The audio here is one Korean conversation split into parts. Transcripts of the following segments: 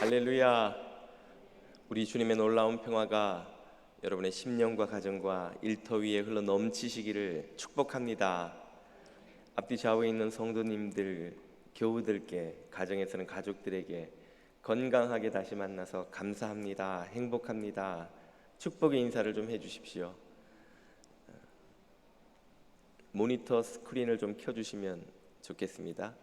할렐루야. 우리 주님의 놀라운 평화가 여러분의 심령과 가정과 일터 위에 흘러 넘치시기를 축복합니다. 앞뒤 좌우에 있는 성도님들, 교우들께, 가정에서는 가족들에게 건강하게 다시 만나서 감사합니다, 행복합니다, 축복의 인사를 좀 해주십시오. 모니터 스크린을 좀 켜주시면 좋겠습니다.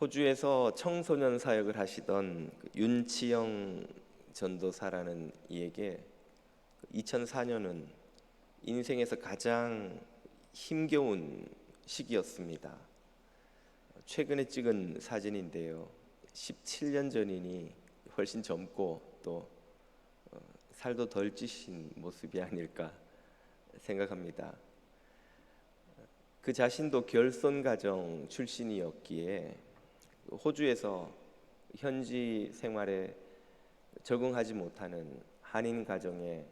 호주에서 청소년 사역을 하시던 윤치영 전도사라는 이에게 2004년은 인생에서 가장 힘겨운 시기였습니다. 최근에 찍은 사진인데요, 17년 전이니 훨씬 젊고 또 살도 덜 찌신 모습이 아닐까 생각합니다. 그 자신도 결손 가정 출신이었기에 호주에서 현지 생활에 적응하지 못하는 한인 가정의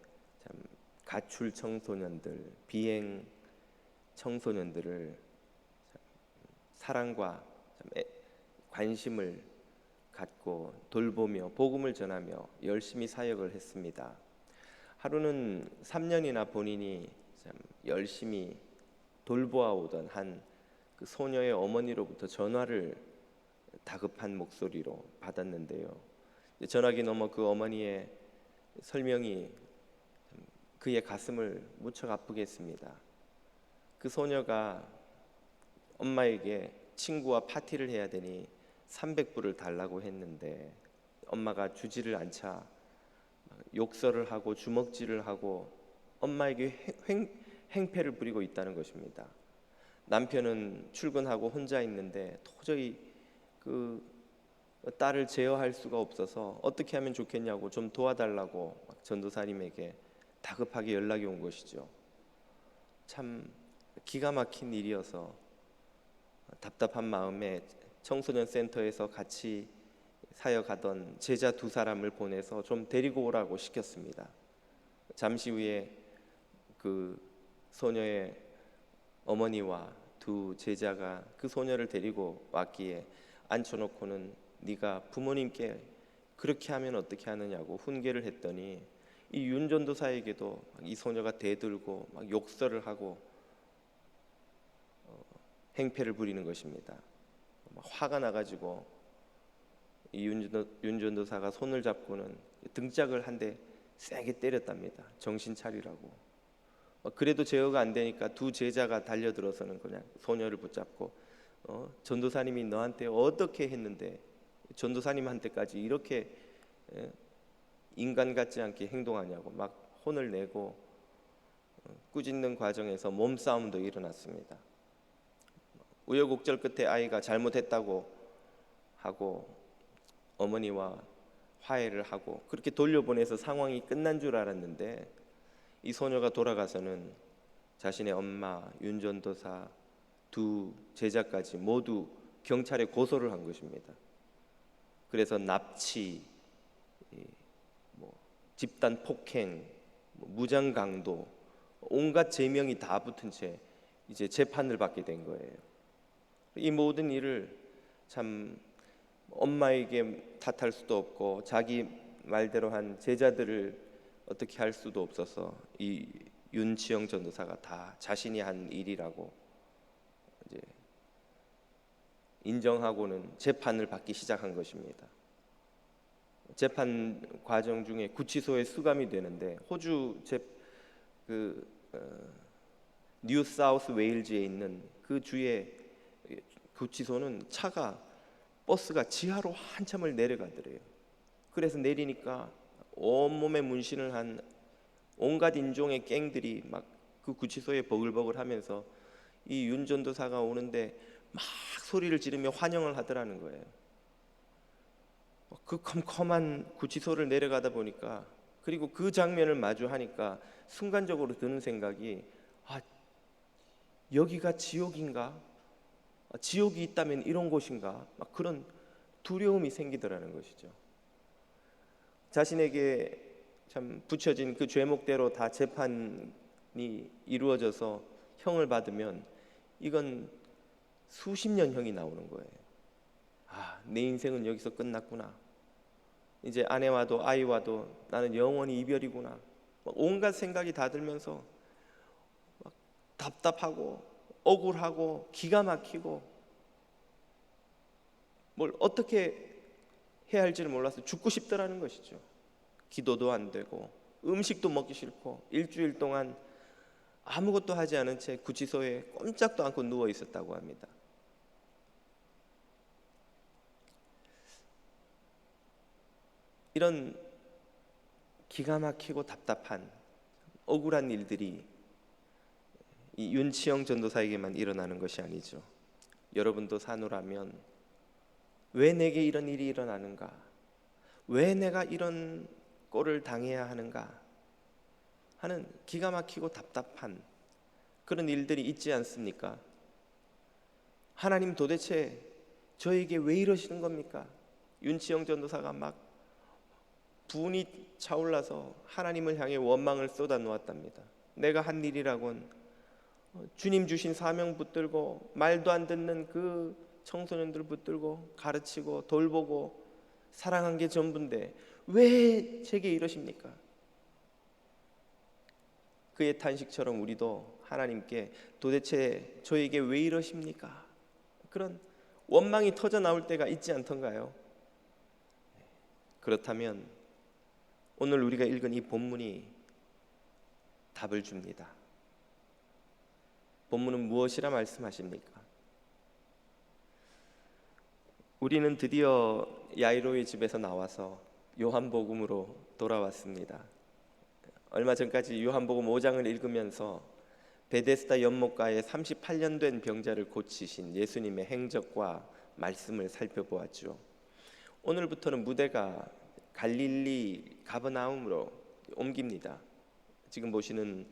참 가출 청소년들, 비행 청소년들을 사랑과 관심을 갖고 돌보며 복음을 전하며 열심히 사역을 했습니다. 하루는 3년이나 본인이 참 열심히 돌보아오던 한 그 소녀의 어머니로부터 전화를 다급한 목소리로 받았는데요, 전화기 너머 그 어머니의 설명이 그의 가슴을 무척 아프게 했습니다. 그 소녀가 엄마에게 친구와 파티를 해야 되니 300불을 달라고 했는데 엄마가 주지를 않자 욕설을 하고 주먹질을 하고 엄마에게 행패를 부리고 있다는 것입니다. 남편은 출근하고 혼자 있는데 도저히 그 딸을 제어할 수가 없어서 어떻게 하면 좋겠냐고 좀 도와달라고 전도사님에게 다급하게 연락이 온 것이죠. 참 기가 막힌 일이어서 답답한 마음에 청소년 센터에서 같이 사역하던 제자 2사람을 보내서 좀 데리고 오라고 시켰습니다. 잠시 후에 그 소녀의 어머니와 2 제자가 그 소녀를 데리고 왔기에 앉혀놓고는 네가 부모님께 그렇게 하면 어떻게 하느냐고 훈계를 했더니 이 윤전도사에게도 이 소녀가 대들고 막 욕설을 하고 행패를 부리는 것입니다. 화가 나가지고 이 윤전도사가 손을 잡고는 등짝을 한 대 세게 때렸답니다. 정신 차리라고. 그래도 제어가 안 되니까 2 제자가 달려들어서는 그냥 소녀를 붙잡고 전도사님이 너한테 어떻게 했는데 전도사님한테까지 이렇게 인간 같지 않게 행동하냐고 막 혼을 내고 꾸짖는 과정에서 몸싸움도 일어났습니다. 우여곡절 끝에 아이가 잘못했다고 하고 어머니와 화해를 하고 그렇게 돌려보내서 상황이 끝난 줄 알았는데 이 소녀가 돌아가서는 자신의 엄마, 윤전도사, 2 제자까지 모두 경찰에 고소를 한 것입니다. 그래서 납치, 집단 폭행, 무장강도, 온갖 제명이 다 붙은 채 이제 재판을 받게 된 거예요. 이 모든 일을 참 엄마에게 탓할 수도 없고 자기 말대로 한 제자들을 어떻게 할 수도 없어서 이 윤치영 전도사가 다 자신이 한 일이라고 이제 인정하고는 재판을 받기 시작한 것입니다. 재판 과정 중에 구치소에 수감이 되는데 호주 뉴 사우스 웨일즈에 있는 그 주의 구치소는 버스가 지하로 한참을 내려가더래요. 그래서 내리니까 온몸에 문신을 한 온갖 인종의 갱들이 막 그 구치소에 버글버글 하면서 이 윤전도사가 오는데 막 소리를 지르며 환영을 하더라는 거예요. 그 컴컴한 구치소를 내려가다 보니까, 그리고 그 장면을 마주하니까 순간적으로 드는 생각이 여기가 지옥인가? 지옥이 있다면 이런 곳인가? 막 그런 두려움이 생기더라는 것이죠. 자신에게 참 붙여진 그 죄목대로 다 재판이 이루어져서 형을 받으면 이건 수십 년형이 나오는 거예요. 아, 내 인생은 여기서 끝났구나. 이제 아내와도 아이와도 나는 영원히 이별이구나. 막 온갖 생각이 다 들면서 막 답답하고 억울하고 기가 막히고 뭘 어떻게 해야 할지를 몰라서 죽고 싶더라는 것이죠. 기도도 안 되고 음식도 먹기 싫고 일주일 동안 아무것도 하지 않은 채 구치소에 꼼짝도 않고 누워 있었다고 합니다. 이런 기가 막히고 답답한 억울한 일들이 이 윤치영 전도사에게만 일어나는 것이 아니죠. 여러분도 사노라면 왜 내게 이런 일이 일어나는가? 왜 내가 이런 꼴을 당해야 하는가? 하는 기가 막히고 답답한 그런 일들이 있지 않습니까? 하나님 도대체 저에게 왜 이러시는 겁니까? 윤치영 전도사가 막 분이 차올라서 하나님을 향해 원망을 쏟아 놓았답니다. 내가 한 일이라곤 주님 주신 사명 붙들고 말도 안 듣는 그 청소년들 붙들고 가르치고 돌보고 사랑한 게 전부인데 왜 제게 이러십니까? 그의 탄식처럼 우리도 하나님께 도대체 저에게 왜 이러십니까? 그런 원망이 터져 나올 때가 있지 않던가요? 그렇다면 오늘 우리가 읽은 이 본문이 답을 줍니다. 본문은 무엇이라 말씀하십니까? 우리는 드디어 야이로의 집에서 나와서 요한복음으로 돌아왔습니다. 얼마 전까지 요한복음 5장을 읽으면서 베데스다 연못가에 38년 된 병자를 고치신 예수님의 행적과 말씀을 살펴보았죠. 오늘부터는 무대가 갈릴리 가버나움으로 옮깁니다. 지금 보시는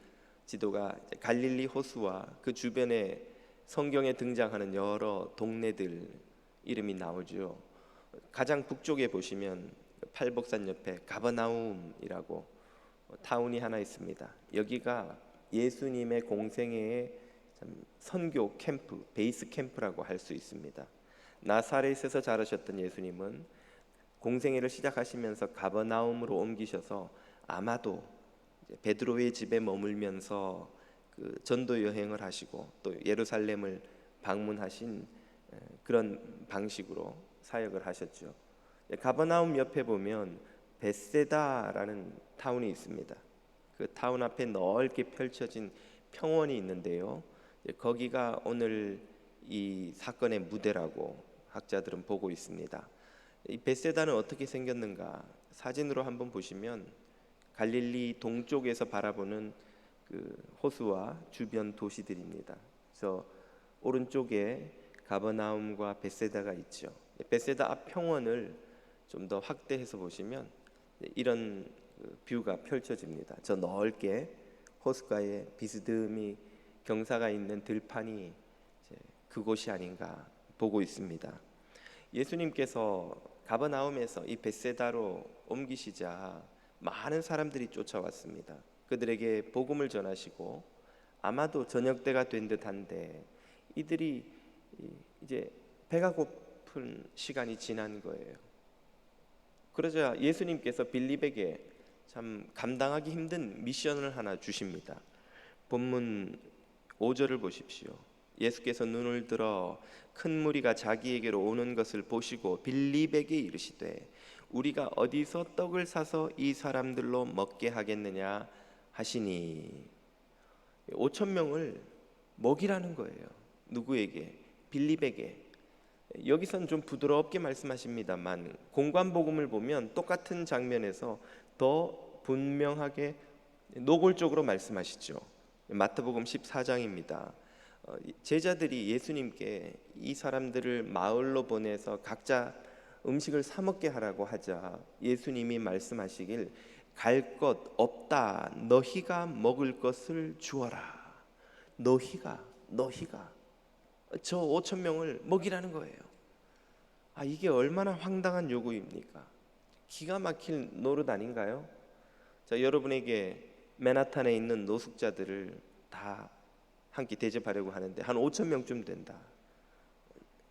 지도가 갈릴리 호수와 그 주변에 성경에 등장하는 여러 동네들 이름이 나오죠. 가장 북쪽에 보시면 팔복산 옆에 가버나움이라고 타운이 하나 있습니다. 여기가 예수님의 공생애의 선교 캠프, 베이스 캠프라고 할 수 있습니다. 나사렛에서 자라셨던 예수님은 공생애를 시작하시면서 가버나움으로 옮기셔서 아마도 베드로의 집에 머물면서 그 전도 여행을 하시고 또 예루살렘을 방문하신 그런 방식으로 사역을 하셨죠. 가버나움 옆에 보면 벳세다라는 타운이 있습니다. 그 타운 앞에 넓게 펼쳐진 평원이 있는데요. 거기가 오늘 이 사건의 무대라고 학자들은 보고 있습니다. 이 벳세다는 어떻게 생겼는가? 사진으로 한번 보시면 갈릴리 동쪽에서 바라보는 그 호수와 주변 도시들입니다. 그래서 오른쪽에 가버나움과 벳세다가 있죠. 벳세다 앞 평원을 좀 더 확대해서 보시면 이런 뷰가 펼쳐집니다. 저 넓게 호숫가에 비스듬히 경사가 있는 들판이 그곳이 아닌가 보고 있습니다. 예수님께서 가버나움에서 이 벳세다로 옮기시자 많은 사람들이 쫓아왔습니다. 그들에게 복음을 전하시고 아마도 저녁 때가 된 듯한데 이들이 이제 배가 고픈 시간이 지난 거예요. 그러자 예수님께서 빌립에게 참 감당하기 힘든 미션을 하나 주십니다. 본문 5절을 보십시오. 예수께서 눈을 들어 큰 무리가 자기에게로 오는 것을 보시고 빌립에게 이르시되 우리가 어디서 떡을 사서 이 사람들로 먹게 하겠느냐 하시니 5천 명을 먹이라는 거예요. 누구에게? 빌립에게. 여기선 좀 부드럽게 말씀하십니다만 공관복음을 보면 똑같은 장면에서 더 분명하게 노골적으로 말씀하시죠. 마태복음 14장입니다. 제자들이 예수님께 이 사람들을 마을로 보내서 각자 음식을 사 먹게 하라고 하자 예수님이 말씀하시길 갈 것 없다. 너희가 먹을 것을 주어라. 너희가 저 5천 명을 먹이라는 거예요. 이게 얼마나 황당한 요구입니까? 기가 막힐 노릇 아닌가요? 자, 여러분에게 맨하탄에 있는 노숙자들을 다 한 끼 대접하려고 하는데 한 5천 명쯤 된다.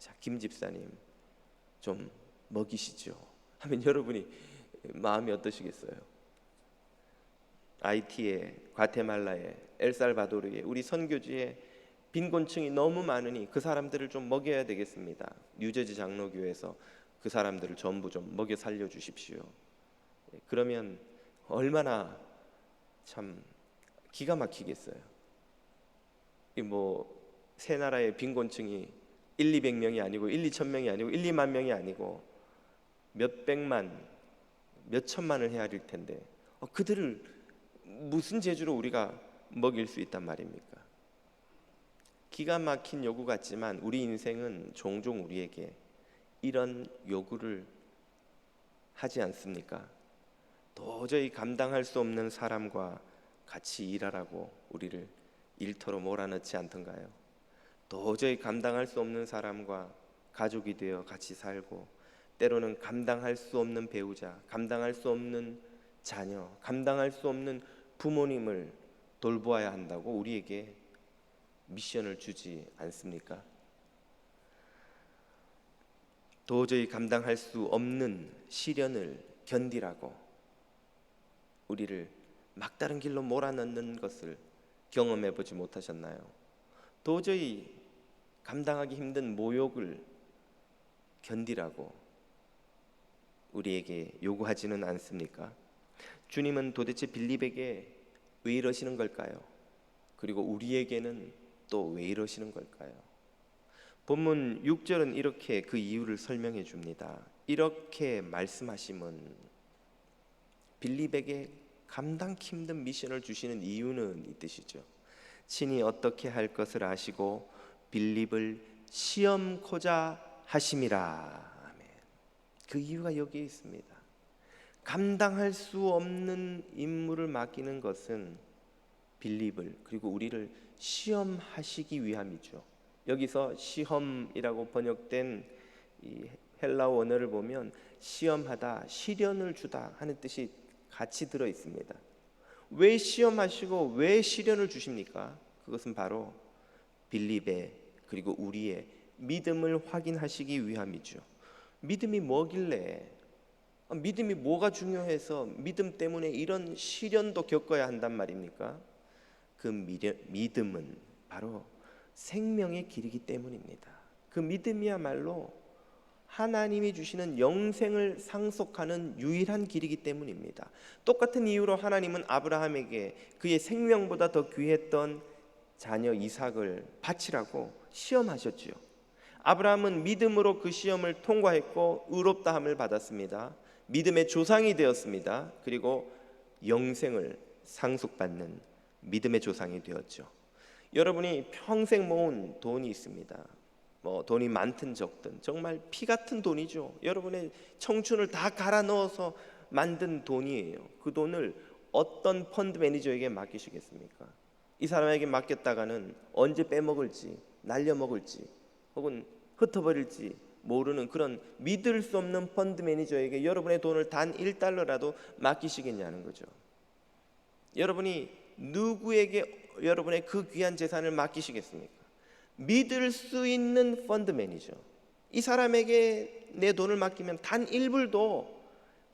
자, 김 집사님 좀 먹이시죠 하면 여러분이 마음이 어떠시겠어요? 아이티에, 과테말라에, 엘살바도르에 우리 선교지에 빈곤층이 너무 많으니 그 사람들을 좀 먹여야 되겠습니다. 뉴저지 장로교회에서 그 사람들을 전부 좀 먹여 살려 주십시오. 그러면 얼마나 참 기가 막히겠어요. 새 나라의 빈곤층이 1,200명이 아니고 1,2,000명이 아니고 1,2만 명이 아니고 몇백만, 몇천만을 헤아릴 텐데 그들을 무슨 재주로 우리가 먹일 수 있단 말입니까? 기가 막힌 요구 같지만 우리 인생은 종종 우리에게 이런 요구를 하지 않습니까? 도저히 감당할 수 없는 사람과 같이 일하라고 우리를 일터로 몰아넣지 않던가요? 도저히 감당할 수 없는 사람과 가족이 되어 같이 살고, 때로는 감당할 수 없는 배우자, 감당할 수 없는 자녀, 감당할 수 없는 부모님을 돌보아야 한다고 우리에게 미션을 주지 않습니까? 도저히 감당할 수 없는 시련을 견디라고 우리를 막다른 길로 몰아넣는 것을 경험해 보지 못하셨나요? 도저히 감당하기 힘든 모욕을 견디라고 우리에게 요구하지는 않습니까? 주님은 도대체 빌립에게 왜 이러시는 걸까요? 그리고 우리에게는 또 왜 이러시는 걸까요? 본문 6절은 이렇게 그 이유를 설명해 줍니다. 이렇게 말씀하심은 빌립에게 감당기 힘든 미션을 주시는 이유는 이 뜻이죠. 친히 어떻게 할 것을 아시고 빌립을 시험코자 하심이라. 아멘. 그 이유가 여기에 있습니다. 감당할 수 없는 임무를 맡기는 것은 빌립을, 그리고 우리를 시험하시기 위함이죠. 여기서 시험이라고 번역된 이 헬라어 원어를 보면 시험하다, 시련을 주다 하는 뜻이 같이 들어 있습니다. 왜 시험하시고 왜 시련을 주십니까? 그것은 바로 빌립의, 그리고 우리의 믿음을 확인하시기 위함이죠. 믿음이 뭐길래, 믿음이 뭐가 중요해서 믿음 때문에 이런 시련도 겪어야 한단 말입니까? 그 믿음은 바로 생명의 길이기 때문입니다. 그 믿음이야말로 하나님이 주시는 영생을 상속하는 유일한 길이기 때문입니다. 똑같은 이유로 하나님은 아브라함에게 그의 생명보다 더 귀했던 자녀 이삭을 바치라고 시험하셨지요. 아브라함은 믿음으로 그 시험을 통과했고 의롭다함을 받았습니다. 믿음의 조상이 되었습니다. 그리고 영생을 상속받는 믿음의 조상이 되었죠. 여러분이 평생 모은 돈이 있습니다. 돈이 많든 적든 정말 피 같은 돈이죠. 여러분의 청춘을 다 갈아 넣어서 만든 돈이에요. 그 돈을 어떤 펀드 매니저에게 맡기시겠습니까? 이 사람에게 맡겼다가는 언제 빼먹을지, 날려먹을지, 혹은 흩어버릴지 모르는 그런 믿을 수 없는 펀드 매니저에게 여러분의 돈을 단 1달러라도 맡기시겠냐는 거죠. 여러분이 누구에게 여러분의 그 귀한 재산을 맡기시겠습니까? 믿을 수 있는 펀드 매니저, 이 사람에게 내 돈을 맡기면 단 1불도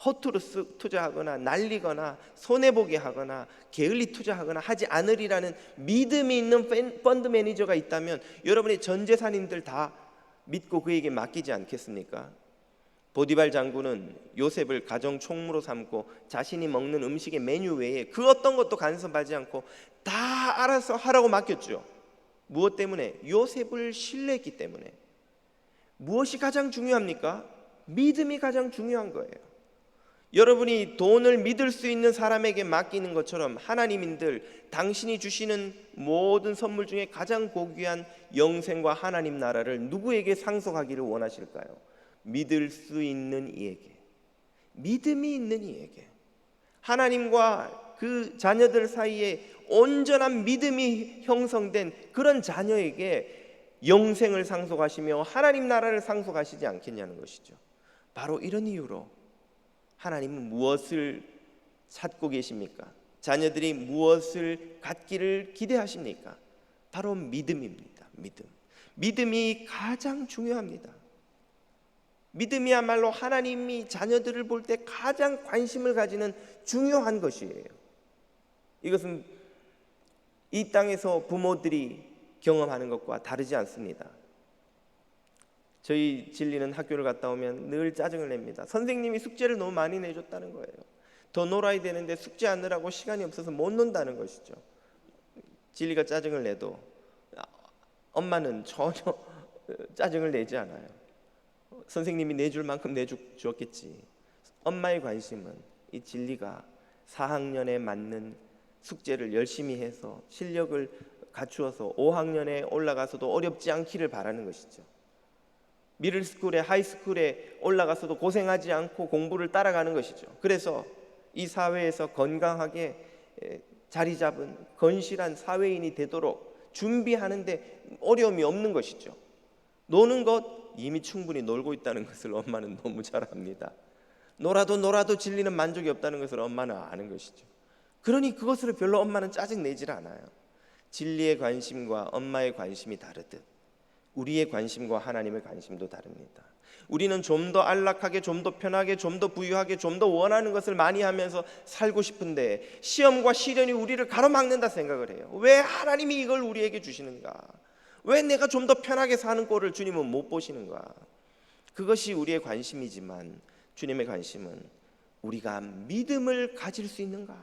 허투루 투자하거나 날리거나 손해보게 하거나 게을리 투자하거나 하지 않으리라는 믿음이 있는 펀드 매니저가 있다면 여러분의 전 재산인들 다 믿고 그에게 맡기지 않겠습니까? 보디발 장군은 요셉을 가정 총무로 삼고 자신이 먹는 음식의 메뉴 외에 그 어떤 것도 간섭하지 않고 다 알아서 하라고 맡겼죠. 무엇 때문에? 요셉을 신뢰했기 때문에. 무엇이 가장 중요합니까? 믿음이 가장 중요한 거예요. 여러분이 돈을 믿을 수 있는 사람에게 맡기는 것처럼 하나님인들, 당신이 주시는 모든 선물 중에 가장 고귀한 영생과 하나님 나라를 누구에게 상속하기를 원하실까요? 믿을 수 있는 이에게, 믿음이 있는 이에게, 하나님과 그 자녀들 사이에 온전한 믿음이 형성된 그런 자녀에게 영생을 상속하시며 하나님 나라를 상속하시지 않겠냐는 것이죠. 바로 이런 이유로 하나님은 무엇을 찾고 계십니까? 자녀들이 무엇을 갖기를 기대하십니까? 바로 믿음입니다. 믿음. 믿음이 가장 중요합니다. 믿음이야말로 하나님이 자녀들을 볼 때 가장 관심을 가지는 중요한 것이에요. 이것은 이 땅에서 부모들이 경험하는 것과 다르지 않습니다. 저희 진리는 학교를 갔다 오면 늘 짜증을 냅니다. 선생님이 숙제를 너무 많이 내줬다는 거예요. 더 놀아야 되는데 숙제하느라고 시간이 없어서 못 논다는 것이죠. 진리가 짜증을 내도 엄마는 전혀 짜증을 내지 않아요. 선생님이 내줄 만큼 내주었겠지. 엄마의 관심은 이 진리가 4학년에 맞는 숙제를 열심히 해서 실력을 갖추어서 5학년에 올라가서도 어렵지 않기를 바라는 것이죠. 미들스쿨에 하이스쿨에 올라가서도 고생하지 않고 공부를 따라가는 것이죠. 그래서 이 사회에서 건강하게 자리 잡은 건실한 사회인이 되도록 준비하는데 어려움이 없는 것이죠. 노는 것 이미 충분히 놀고 있다는 것을 엄마는 너무 잘 압니다. 놀아도 진리는 만족이 없다는 것을 엄마는 아는 것이죠. 그러니 그것을 별로 엄마는 짜증내질 않아요. 진리의 관심과 엄마의 관심이 다르듯 우리의 관심과 하나님의 관심도 다릅니다. 우리는 좀 더 안락하게, 좀 더 편하게, 좀 더 부유하게, 좀 더 원하는 것을 많이 하면서 살고 싶은데 시험과 시련이 우리를 가로막는다 생각을 해요. 왜 하나님이 이걸 우리에게 주시는가? 왜 내가 좀 더 편하게 사는 꼴을 주님은 못 보시는가? 그것이 우리의 관심이지만 주님의 관심은 우리가 믿음을 가질 수 있는가?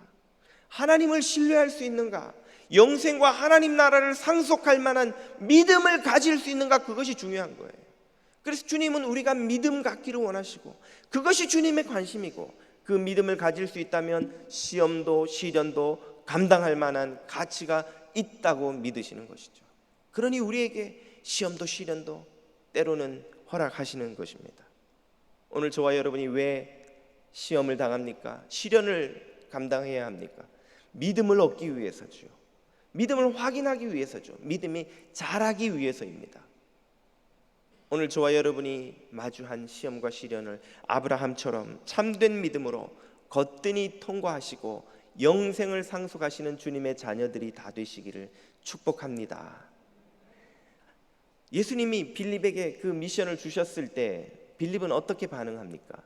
하나님을 신뢰할 수 있는가? 영생과 하나님 나라를 상속할 만한 믿음을 가질 수 있는가? 그것이 중요한 거예요. 그래서 주님은 우리가 믿음 갖기를 원하시고 그것이 주님의 관심이고 그 믿음을 가질 수 있다면 시험도 시련도 감당할 만한 가치가 있다고 믿으시는 것이죠. 그러니 우리에게 시험도 시련도 때로는 허락하시는 것입니다. 오늘 저와 여러분이 왜 시험을 당합니까? 시련을 감당해야 합니까? 믿음을 얻기 위해서죠. 믿음을 확인하기 위해서죠. 믿음이 자라기 위해서입니다. 오늘 저와 여러분이 마주한 시험과 시련을 아브라함처럼 참된 믿음으로 거뜬히 통과하시고 영생을 상속하시는 주님의 자녀들이 다 되시기를 축복합니다. 예수님이 빌립에게 그 미션을 주셨을 때 빌립은 어떻게 반응합니까?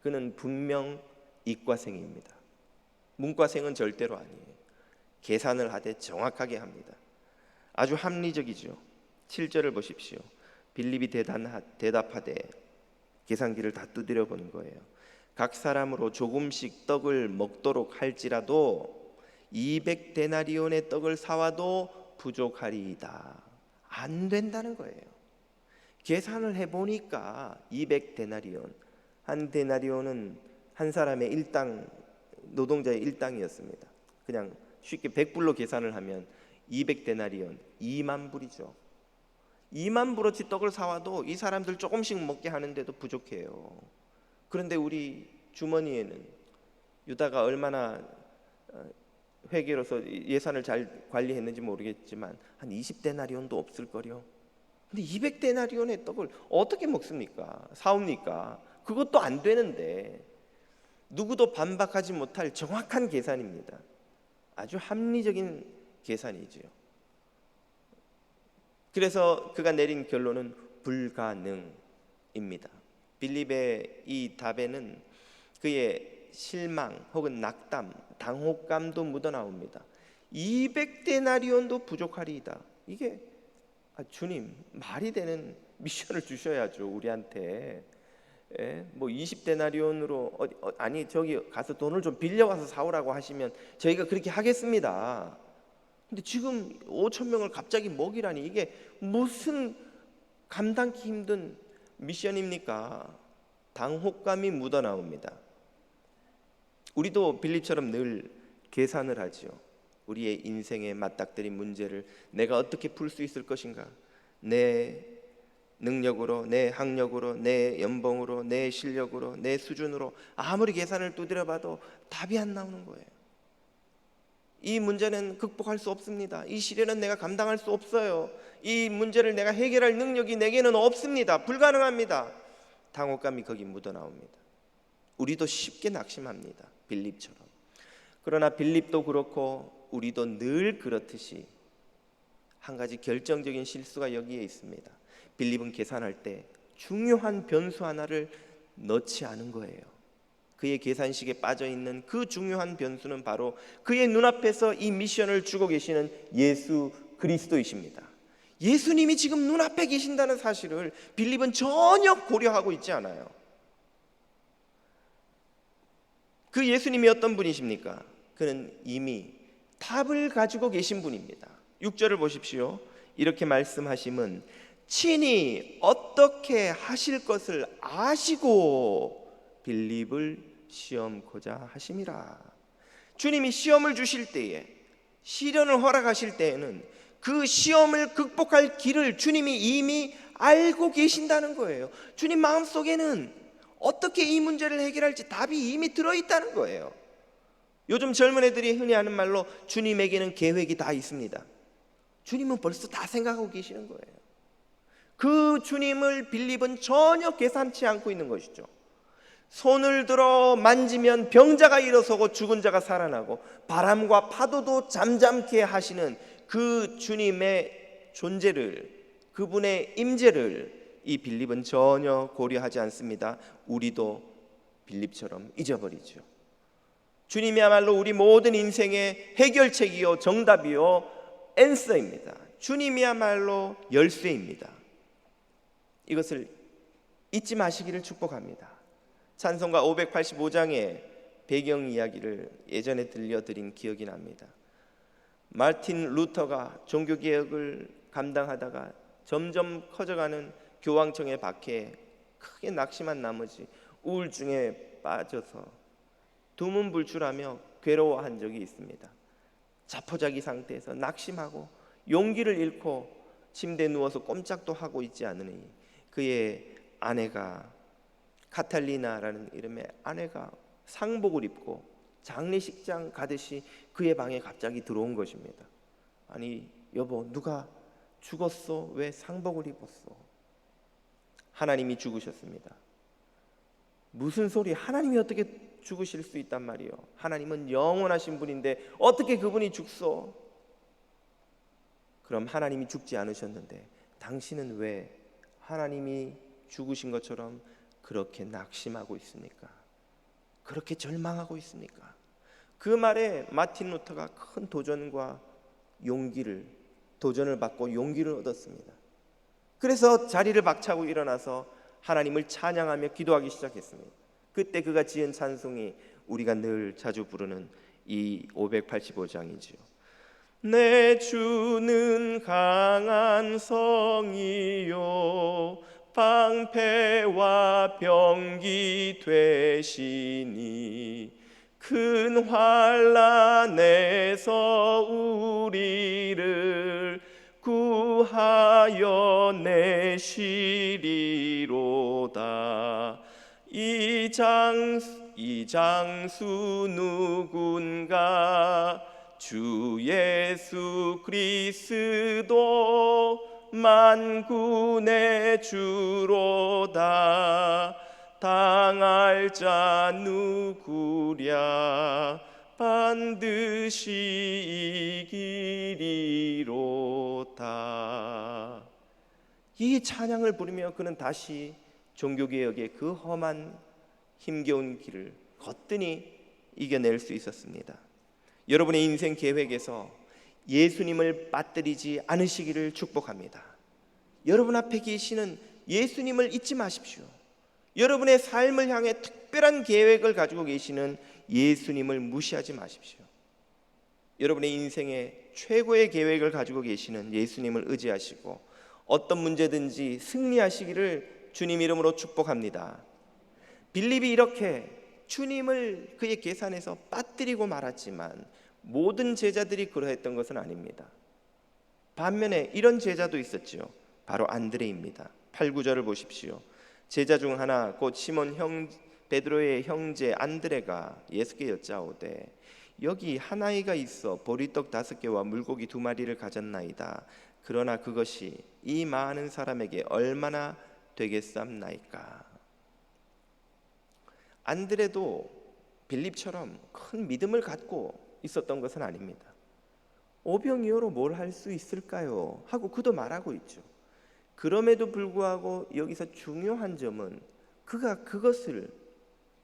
그는 분명 이과생입니다. 문과생은 절대로 아니에요. 계산을 하되 정확하게 합니다. 아주 합리적이죠. 7절을 보십시오. 빌립이 대답하되 계산기를 다 두드려 본 거예요. 각 사람으로 조금씩 떡을 먹도록 할지라도 200데나리온의 떡을 사와도 부족하리이다. 안 된다는 거예요. 계산을 해보니까 200데나리온, 한 데나리온은 한 사람의 일당, 노동자의 일당이었습니다. 그냥 쉽게 100불로 계산을 하면 200데나리온 2만 불이죠. 2만 불어치 떡을 사와도 이 사람들 조금씩 먹게 하는데도 부족해요. 그런데 우리 주머니에는 유다가 얼마나 회계로서 예산을 잘 관리했는지 모르겠지만 한 20데나리온도 없을 거요. 근데 200데나리온의 떡을 어떻게 먹습니까? 사옵니까? 그것도 안 되는데 누구도 반박하지 못할 정확한 계산입니다. 아주 합리적인 계산이지요. 그래서 그가 내린 결론은 불가능입니다. 빌립의 이 답에는 그의 실망 혹은 낙담, 당혹감도 묻어나옵니다. 200데나리온도 부족하리이다. 이게 주님 말이 되는 미션을 주셔야죠. 우리한테 뭐 20데나리온으로 아니 저기 가서 돈을 좀 빌려와서 사오라고 하시면 저희가 그렇게 하겠습니다. 근데 지금 5천 명을 갑자기 먹이라니 이게 무슨 감당기 힘든 미션입니까? 당혹감이 묻어나옵니다. 우리도 빌립처럼 늘 계산을 하죠. 우리의 인생에 맞닥뜨린 문제를 내가 어떻게 풀 수 있을 것인가? 내 능력으로, 내 학력으로, 내 연봉으로, 내 실력으로, 내 수준으로 아무리 계산을 두드려 봐도 답이 안 나오는 거예요. 이 문제는 극복할 수 없습니다. 이 시련은 내가 감당할 수 없어요. 이 문제를 내가 해결할 능력이 내게는 없습니다. 불가능합니다. 당혹감이 거기 묻어나옵니다. 우리도 쉽게 낙심합니다. 빌립처럼. 그러나 빌립도 그렇고 우리도 늘 그렇듯이 한 가지 결정적인 실수가 여기에 있습니다. 빌립은 계산할 때 중요한 변수 하나를 넣지 않은 거예요. 그의 계산식에 빠져있는 그 중요한 변수는 바로 그의 눈앞에서 이 미션을 주고 계시는 예수 그리스도이십니다. 예수님이 지금 눈앞에 계신다는 사실을 빌립은 전혀 고려하고 있지 않아요. 그 예수님이 어떤 분이십니까? 그는 이미 답을 가지고 계신 분입니다. 6절을 보십시오. 이렇게 말씀하심은 친히 어떻게 하실 것을 아시고 빌립을 시험코자 하심이라. 주님이 시험을 주실 때에, 시련을 허락하실 때에는 그 시험을 극복할 길을 주님이 이미 알고 계신다는 거예요. 주님 마음속에는 어떻게 이 문제를 해결할지 답이 이미 들어있다는 거예요. 요즘 젊은 애들이 흔히 하는 말로 주님에게는 계획이 다 있습니다. 주님은 벌써 다 생각하고 계시는 거예요. 그 주님을 빌립은 전혀 계산치 않고 있는 것이죠. 손을 들어 만지면 병자가 일어서고 죽은 자가 살아나고 바람과 파도도 잠잠케 하시는 그 주님의 존재를, 그분의 임재를 이 빌립은 전혀 고려하지 않습니다. 우리도 빌립처럼 잊어버리죠. 주님이야말로 우리 모든 인생의 해결책이요, 정답이요, 앤서입니다. 주님이야말로 열쇠입니다. 이것을 잊지 마시기를 축복합니다. 찬송가 585장의 배경 이야기를 예전에 들려드린 기억이 납니다. 마틴 루터가 종교개혁을 감당하다가 점점 커져가는 교황청의 박해에 크게 낙심한 나머지 우울증에 빠져서 두문불출하며 괴로워한 적이 있습니다. 자포자기 상태에서 낙심하고 용기를 잃고 침대에 누워서 꼼짝도 하고 있지 않으니 그의 아내가, 카탈리나라는 이름의 아내가 상복을 입고 장례식장 가듯이 그의 방에 갑자기 들어온 것입니다. 아니 여보, 누가 죽었어? 왜 상복을 입었어? 하나님이 죽으셨습니다. 무슨 소리? 하나님이 어떻게 죽으실 수 있단 말이요? 하나님은 영원하신 분인데 어떻게 그분이 죽소? 그럼 하나님이 죽지 않으셨는데 당신은 왜 하나님이 죽으신 것처럼 그렇게 낙심하고 있습니까? 그렇게 절망하고 있습니까? 그 말에 마틴 루터가 큰 도전을 받고 용기를 얻었습니다. 그래서 자리를 박차고 일어나서 하나님을 찬양하며 기도하기 시작했습니다. 그때 그가 지은 찬송이 우리가 늘 자주 부르는 이 585장이지요. 내 주는 강한 성이요 방패와 병기 되시니 큰 환난에서 우리를 구하여 내시리로다. 이 장수 누군가 주 예수 그리스도 만군의 주로다. 당할 자 누구랴 반드시 이기리로다. 이 찬양을 부르며 그는 다시 종교개혁의 그 험한 힘겨운 길을 거뜬히 이겨낼 수 있었습니다. 여러분의 인생 계획에서 예수님을 빠뜨리지 않으시기를 축복합니다. 여러분 앞에 계시는 예수님을 잊지 마십시오. 여러분의 삶을 향해 특별한 계획을 가지고 계시는 예수님을 무시하지 마십시오. 여러분의 인생의 최고의 계획을 가지고 계시는 예수님을 의지하시고 어떤 문제든지 승리하시기를 주님 이름으로 축복합니다. 빌립이 이렇게 주님을 그의 계산에서 빠뜨리고 말았지만 모든 제자들이 그러했던 것은 아닙니다. 반면에 이런 제자도 있었죠. 바로 안드레입니다. 8, 9절을 보십시오. 제자 중 하나 곧 시몬 베드로의 형제 안드레가 예수께 여짜오되 여기 한 아이가 있어 보리떡 5개와 물고기 2마리를 가졌나이다. 그러나 그것이 이 많은 사람에게 얼마나 되겠삼나이까. 안드레도 빌립처럼 큰 믿음을 갖고 있었던 것은 아닙니다. 오병이어로 뭘 할 수 있을까요? 하고 그도 말하고 있죠. 그럼에도 불구하고 여기서 중요한 점은 그가 그것을,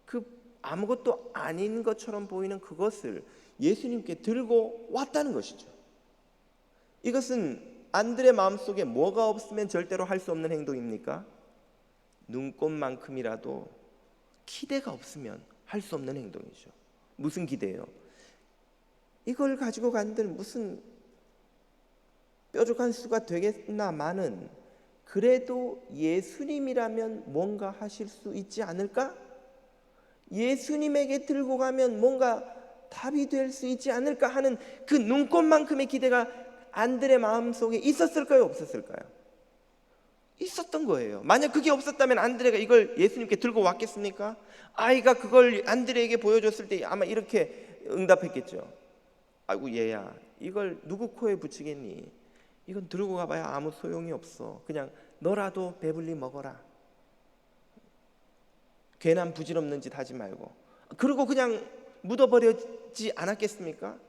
그 아무것도 아닌 것처럼 보이는 그것을 예수님께 들고 왔다는 것이죠. 이것은 안드레 마음속에 뭐가 없으면 절대로 할 수 없는 행동입니까? 눈꽃만큼이라도 기대가 없으면 할 수 없는 행동이죠. 무슨 기대요? 이걸 가지고 간들 무슨 뾰족한 수가 되겠나마는 그래도 예수님이라면 뭔가 하실 수 있지 않을까? 예수님에게 들고 가면 뭔가 답이 될 수 있지 않을까 하는 그 눈꽃만큼의 기대가 안드레 마음속에 있었을까요? 없었을까요? 있었던 거예요. 만약 그게 없었다면 안드레가 이걸 예수님께 들고 왔겠습니까? 아이가 그걸 안드레에게 보여줬을 때 아마 이렇게 응답했겠죠. 아이고 얘야, 이걸 누구 코에 붙이겠니? 이건 들고 가봐야 아무 소용이 없어. 그냥 너라도 배불리 먹어라. 괜한 부질없는 짓 하지 말고. 그리고 그냥 묻어버리지 않았겠습니까?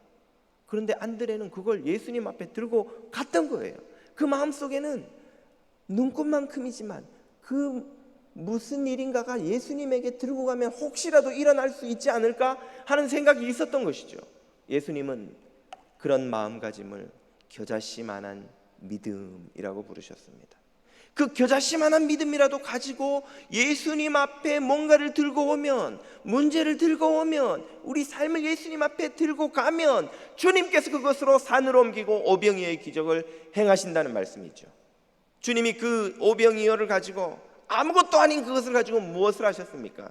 그런데 안드레는 그걸 예수님 앞에 들고 갔던 거예요. 그 마음속에는 눈꽃만큼이지만 그 무슨 일인가가 예수님에게 들고 가면 혹시라도 일어날 수 있지 않을까 하는 생각이 있었던 것이죠. 예수님은 그런 마음가짐을 겨자씨만한 믿음이라고 부르셨습니다. 그 겨자씨만한 믿음이라도 가지고 예수님 앞에 뭔가를 들고 오면, 문제를 들고 오면, 우리 삶을 예수님 앞에 들고 가면 주님께서 그것으로 산으로 옮기고 오병이어의 기적을 행하신다는 말씀이죠. 주님이 그 오병이어를 가지고 아무것도 아닌 그것을 가지고 무엇을 하셨습니까?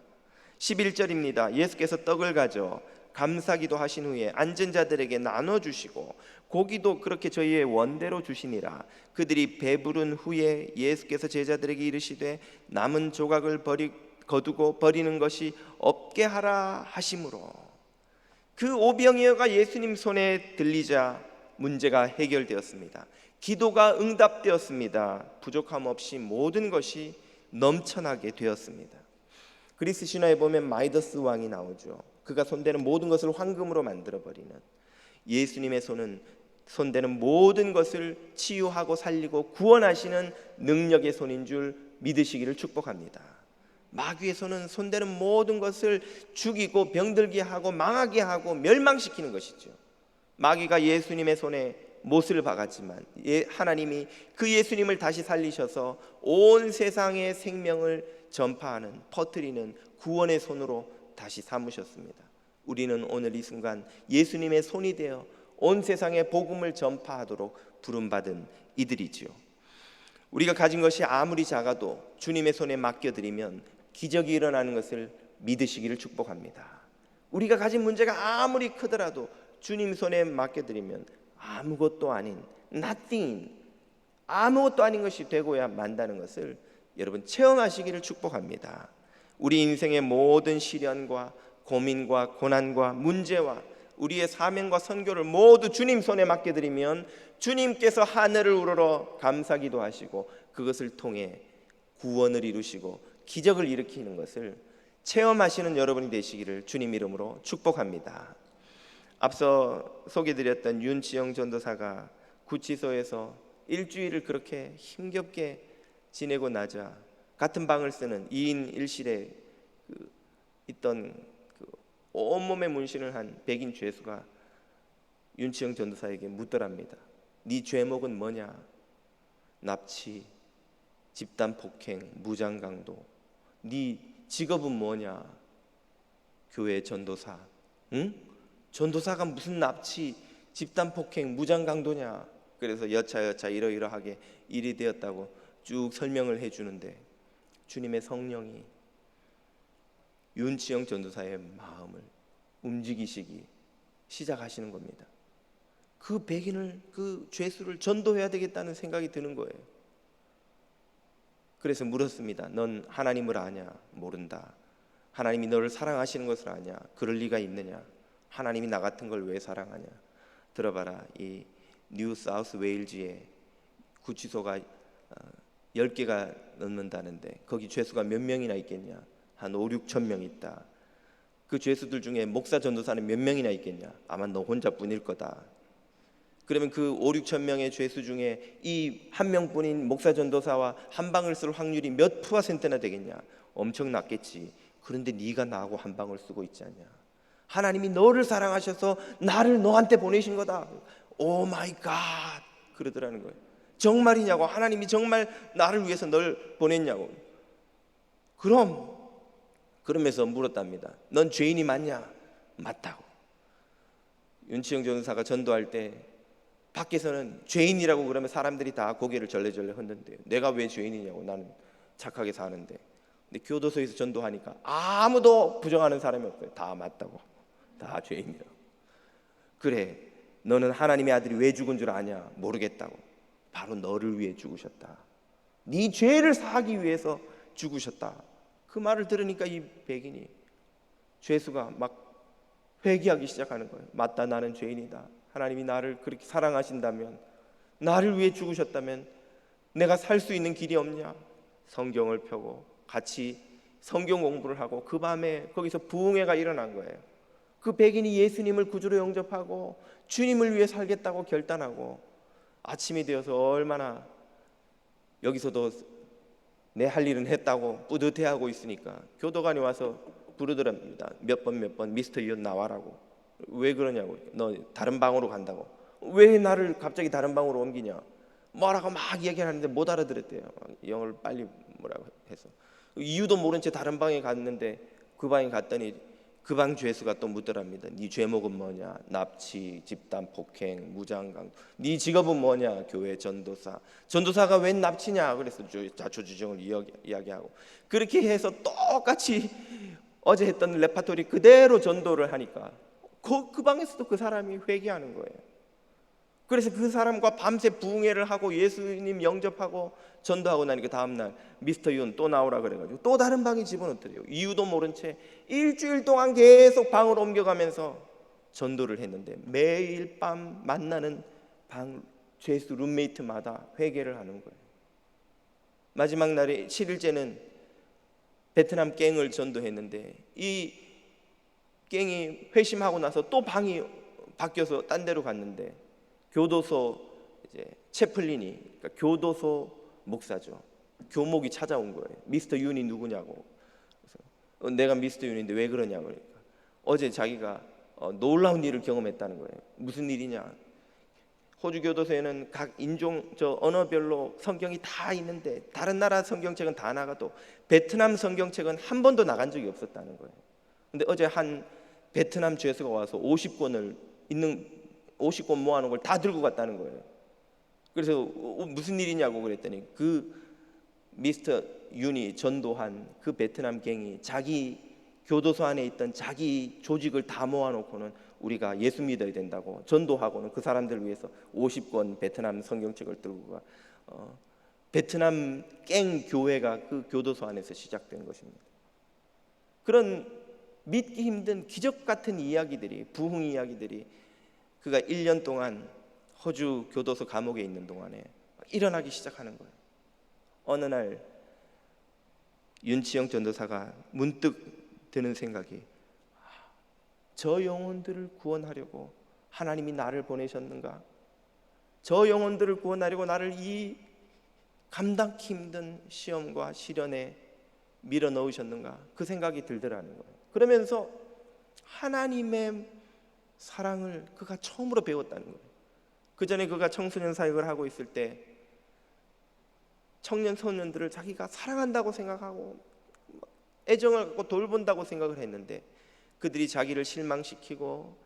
11절입니다. 예수께서 떡을 가져 감사기도 하신 후에 앉은 자들에게 나눠주시고 고기도 그렇게 저희의 원대로 주시니라. 그들이 배부른 후에 예수께서 제자들에게 이르시되 남은 조각을 거두고 버리는 것이 없게 하라 하심으로, 그 오병이어가 예수님 손에 들리자 문제가 해결되었습니다. 기도가 응답되었습니다. 부족함 없이 모든 것이 넘쳐나게 되었습니다. 그리스 신화에 보면 마이더스 왕이 나오죠. 그가 손대는 모든 것을 황금으로 만들어버리는, 예수님의 손대는 모든 것을 치유하고 살리고 구원하시는 능력의 손인 줄 믿으시기를 축복합니다. 마귀의 손은 손대는 모든 것을 죽이고 병들게 하고 망하게 하고 멸망시키는 것이죠. 마귀가 예수님의 손에 못을 박았지만 하나님이 그 예수님을 다시 살리셔서 온 세상의 생명을 전파하는, 퍼뜨리는 구원의 손으로 다시 삼으셨습니다. 우리는 오늘 이 순간 예수님의 손이 되어 온 세상에 복음을 전파하도록 부름받은 이들이지요. 우리가 가진 것이 아무리 작아도 주님의 손에 맡겨드리면 기적이 일어나는 것을 믿으시기를 축복합니다. 우리가 가진 문제가 아무리 크더라도 주님 손에 맡겨드리면 아무것도 아닌 nothing, 아무것도 아닌 것이 되고야 만다는 것을 여러분 체험하시기를 축복합니다. 우리 인생의 모든 시련과 고민과 고난과 문제와 우리의 사명과 선교를 모두 주님 손에 맡겨드리면 주님께서 하늘을 우러러 감사기도 하시고 그것을 통해 구원을 이루시고 기적을 일으키는 것을 체험하시는 여러분이 되시기를 주님 이름으로 축복합니다. 앞서 소개드렸던 윤치영 전도사가 구치소에서 일주일을 그렇게 힘겹게 지내고 나자 같은 방을 쓰는 2인 1실에 있던 온몸에 문신을 한 백인 죄수가 윤치영 전도사에게 묻더랍니다. 네 죄목은 뭐냐? 납치, 집단폭행, 무장강도. 네 직업은 뭐냐? 교회 전도사. 응? 전도사가 무슨 납치, 집단폭행, 무장강도냐? 그래서 여차여차 이러이러하게 일이 되었다고 쭉 설명을 해주는데 주님의 성령이 윤치영 전도사의 마음을 움직이시기 시작하시는 겁니다. 그 백인을, 그 죄수를 전도해야 되겠다는 생각이 드는 거예요. 그래서 물었습니다. 넌 하나님을 아냐? 모른다. 하나님이 너를 사랑하시는 것을 아냐? 그럴 리가 있느냐? 하나님이 나 같은 걸 왜 사랑하냐? 들어봐라. 이 뉴 사우스 웨일즈에 구치소가 10개가 넘는다는데 거기 죄수가 몇 명이나 있겠냐? 한 5, 6천 명 있다. 그 죄수들 중에 목사 전도사는 몇 명이나 있겠냐? 아마 너 혼자뿐일 거다. 그러면 그 5, 6천 명의 죄수 중에 이 한 명뿐인 목사 전도사와 한 방을 쓸 확률이 몇 %나 되겠냐? 엄청 낮겠지. 그런데 네가 나하고 한 방을 쓰고 있지 않냐? 하나님이 너를 사랑하셔서 나를 너한테 보내신 거다. 오 마이 갓 그러더라는 거예요. 정말이냐고. 하나님이 정말 나를 위해서 널 보냈냐고. 그러면서 물었답니다. 넌 죄인이 맞냐? 맞다고. 윤치영 전도사가 전도할 때 밖에서는 죄인이라고 그러면 사람들이 다 고개를 절레절레 흔든대요. 내가 왜 죄인이냐고. 나는 착하게 사는데. 근데 교도소에서 전도하니까 아무도 부정하는 사람이 없어요. 다 맞다고. 다 죄인이라고. 그래, 너는 하나님의 아들이 왜 죽은 줄 아냐? 모르겠다고. 바로 너를 위해 죽으셨다. 네 죄를 사하기 위해서 죽으셨다. 그 말을 들으니까 이 백인이, 죄수가 막 회개하기 시작하는 거예요. 맞다, 나는 죄인이다. 하나님이 나를 그렇게 사랑하신다면, 나를 위해 죽으셨다면 내가 살 수 있는 길이 없냐? 성경을 펴고 같이 성경 공부를 하고 그 밤에 거기서 부흥회가 일어난 거예요. 그 백인이 예수님을 구주로 영접하고 주님을 위해 살겠다고 결단하고, 아침이 되어서 얼마나 여기서도 내 할 일은 했다고 뿌듯해하고 있으니까 교도관이 와서 부르더랍니다. 몇 번 미스터 이온 나와라고. 왜 그러냐고. 너 다른 방으로 간다고. 왜 나를 갑자기 다른 방으로 옮기냐? 뭐라고 막 얘기하는데 못 알아들었대요. 영어를 빨리 뭐라고 해서. 이유도 모른 채 다른 방에 갔는데, 그 방에 갔더니 그 방 죄수가 또 묻더랍니다. 네 제목은 뭐냐? 납치, 집단 폭행, 무장강. 네 직업은 뭐냐? 교회 전도사. 전도사가 웬 납치냐? 그래서 자초지종을 이야기하고, 그렇게 해서 똑같이 어제 했던 레파토리 그대로 전도를 하니까 그 방에서도 그 사람이 회개하는 거예요. 그래서 그 사람과 밤새 부흥회를 하고 예수님 영접하고 전도하고 나니까 다음날 미스터 윤 또 나오라 그래가지고 또 다른 방에 집어넣더래요. 이유도 모른 채 일주일 동안 계속 방을 옮겨가면서 전도를 했는데, 매일 밤 만나는 방 죄수 룸메이트마다 회개를 하는 거예요. 마지막 날에 7일째는 베트남 갱을 전도했는데, 이 갱이 회심하고 나서 또 방이 바뀌어서 딴 데로 갔는데, 교도소 이제 채플린이, 그러니까 교도소 목사죠. 교목이 찾아온 거예요. 미스터 윤이 누구냐고. 그래서 내가 미스터 윤인데 왜 그러냐고. 그러니까 어제 자기가 놀라운 일을 경험했다는 거예요. 무슨 일이냐? 호주 교도소에는 각 인종 언어별로 성경이 다 있는데 다른 나라 성경책은 다 나가도 베트남 성경책은 한 번도 나간 적이 없었다는 거예요. 근데 어제 한 베트남 죄수가 와서 50권 모아놓은 걸 다 들고 갔다는 거예요. 그래서 무슨 일이냐고 그랬더니 그 미스터 윤이 전도한 그 베트남 갱이 자기 교도소 안에 있던 자기 조직을 다 모아놓고는 우리가 예수 믿어야 된다고 전도하고는 그 사람들을 위해서 50권 베트남 성경책을 들고 가. 베트남 갱 교회가 그 교도소 안에서 시작된 것입니다. 그런 믿기 힘든 기적 같은 이야기들이, 부흥 이야기들이 그가 1년 동안 호주 교도소 감옥에 있는 동안에 일어나기 시작하는 거예요. 어느 날 윤치영 전도사가 문득 드는 생각이, 저 영혼들을 구원하려고 하나님이 나를 보내셨는가? 저 영혼들을 구원하려고 나를 이 감당기 힘든 시험과 시련에 밀어 넣으셨는가? 그 생각이 들더라는 거예요. 그러면서 하나님의 사랑을 그가 처음으로 배웠다는 거예요. 그 전에 그가 청소년 사역을 하고 있을 때 청년 소년들을 자기가 사랑한다고 생각하고 애정을 갖고 돌본다고 생각을 했는데, 그들이 자기를 실망시키고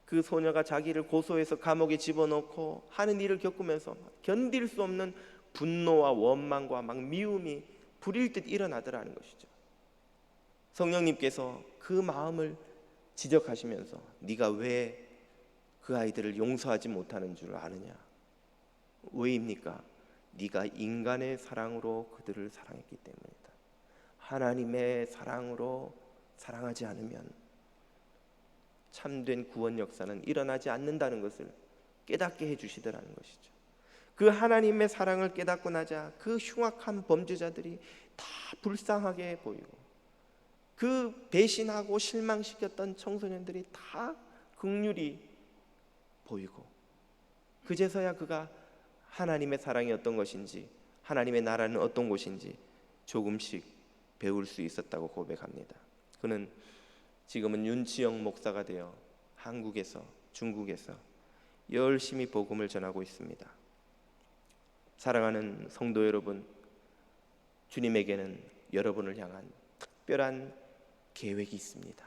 그 소녀가 자기를 고소해서 감옥에 집어넣고 하는 일을 겪으면서 견딜 수 없는 분노와 원망과 막 미움이 불일 듯 일어나더라는 것이죠. 성령님께서 그 마음을 지적하시면서 네가 왜 그 아이들을 용서하지 못하는 줄 아느냐? 왜입니까? 네가 인간의 사랑으로 그들을 사랑했기 때문이다. 하나님의 사랑으로 사랑하지 않으면 참된 구원 역사는 일어나지 않는다는 것을 깨닫게 해주시더라는 것이죠. 그 하나님의 사랑을 깨닫고 나자 그 흉악한 범죄자들이 다 불쌍하게 보이고, 그 배신하고 실망시켰던 청소년들이 다 긍휼히 보이고, 그제서야 그가 하나님의 사랑이 어떤 것인지, 하나님의 나라는 어떤 곳인지 조금씩 배울 수 있었다고 고백합니다. 그는 지금은 윤치영 목사가 되어 한국에서, 중국에서 열심히 복음을 전하고 있습니다. 사랑하는 성도 여러분, 주님에게는 여러분을 향한 특별한 계획이 있습니다.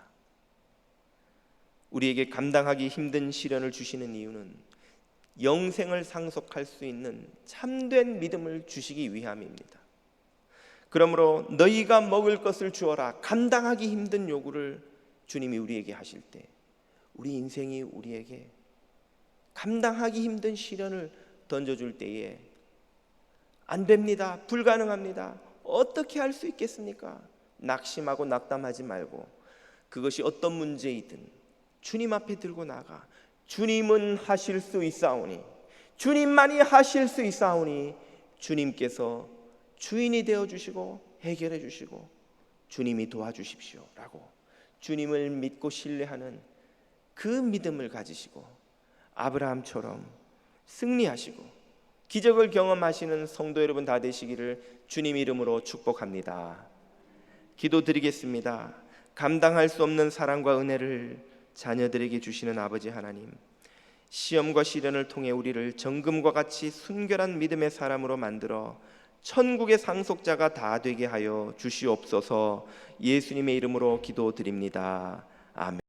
우리에게 감당하기 힘든 시련을 주시는 이유는 영생을 상속할 수 있는 참된 믿음을 주시기 위함입니다. 그러므로 너희가 먹을 것을 주어라, 감당하기 힘든 요구를 주님이 우리에게 하실 때, 우리 인생이 우리에게 감당하기 힘든 시련을 던져줄 때에 안 됩니다, 불가능합니다, 어떻게 할 수 있겠습니까? 낙심하고 낙담하지 말고 그것이 어떤 문제이든 주님 앞에 들고 나가 주님은 하실 수 있사오니, 주님만이 하실 수 있사오니 주님께서 주인이 되어주시고 해결해 주시고 주님이 도와주십시오 라고 주님을 믿고 신뢰하는 그 믿음을 가지시고 아브라함처럼 승리하시고 기적을 경험하시는 성도 여러분 다 되시기를 주님 이름으로 축복합니다. 기도드리겠습니다. 감당할 수 없는 사랑과 은혜를 자녀들에게 주시는 아버지 하나님, 시험과 시련을 통해 우리를 정금과 같이 순결한 믿음의 사람으로 만들어 천국의 상속자가 다 되게 하여 주시옵소서. 예수님의 이름으로 기도드립니다. 아멘.